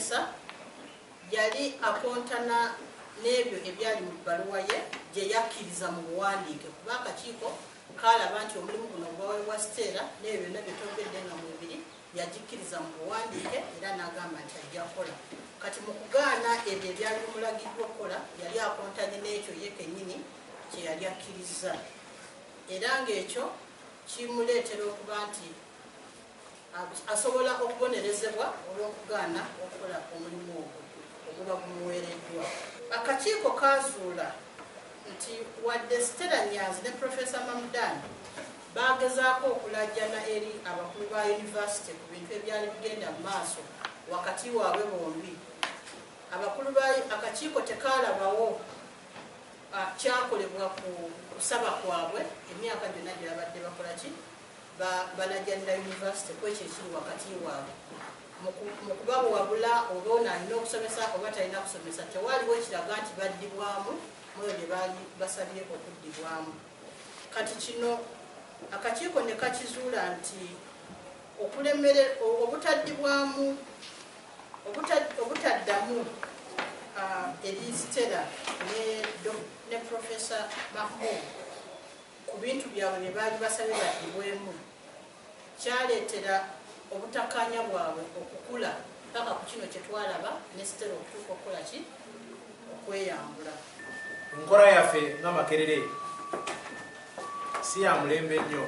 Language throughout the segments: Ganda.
profesa yali akontana n'ebyo ebyali mu bbaluwa ye gye yakkiriza mu buwandiike kuba akakiiko kalaba nti omulimu guno gwaweebwa Stella n'ebyo byonna byetogedde nga mwebiri yagikkiriza mu buwandiike era n'agamba nti ajja kukola. Kati mu kugaana ebyo ebyali bimulagiddwa okukola yali akontanye n'ekyo ye kennyini kye yali akkiriza, era ng'ekyo kimuleetera okuba nti asobola okubonerezebwa olw'okugaana okukola omulimu ogwo oguba gumuweereddwa. Akakiiko kaazuula nti wadde Stella Nyanzi ne Profesa Mamdan bagezaako okulajjana eri abakulu ba yunivasite ku bintu ebyali bigenda mu maaso wakati waabwe bombi, abakulu ba akakiiko tekaalabawo kyakolebwa ku kusaba kwabwe emyaka gyonna gye babadde bakola ki balajjanira yunivasite kwekyo ekiri wakati waabwe mu kubawabula oba ono alina okusomesa oba talina kusomesa tewaliwo ekiraga nti baddibwamu muyo bye baali basabye okuddibwamu. Kati kino akakiiko ne kakizuula nti obutaddibwamu obutaddamu eri Stella ne Profesa Mahamood ku bintu byabwe bye baali basabye baddibwemu kyaleetera obutakkaanya bwabwe okukula paka ku kino kye twalaba ne Stella okutuuka okukola ki okweyambula. Enkola yaffe nga Makerere si ya mulembe nnyo.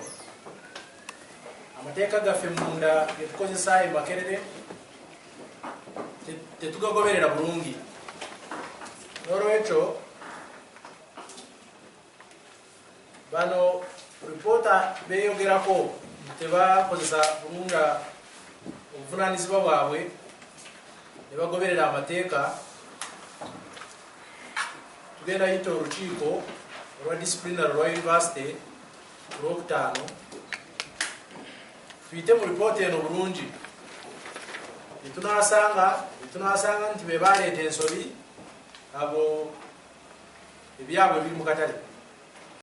Amateeka gaffe munda ge tukozesa e Makerere tetugagoberera bulungi. N'olwekyo bano Ariipoota beeyogerako tebakozesa bulungi obuvunaanyizibwa bwabwe ne bagoberera amateeka. Tugenda yita olukiiko olwa disciplinary olwa yunivasite ku Lwokutaano tuyite mu lipoota eno bulungi byetunaasanga nti be baleeta ensobi abo ebyabwe biri mu katale.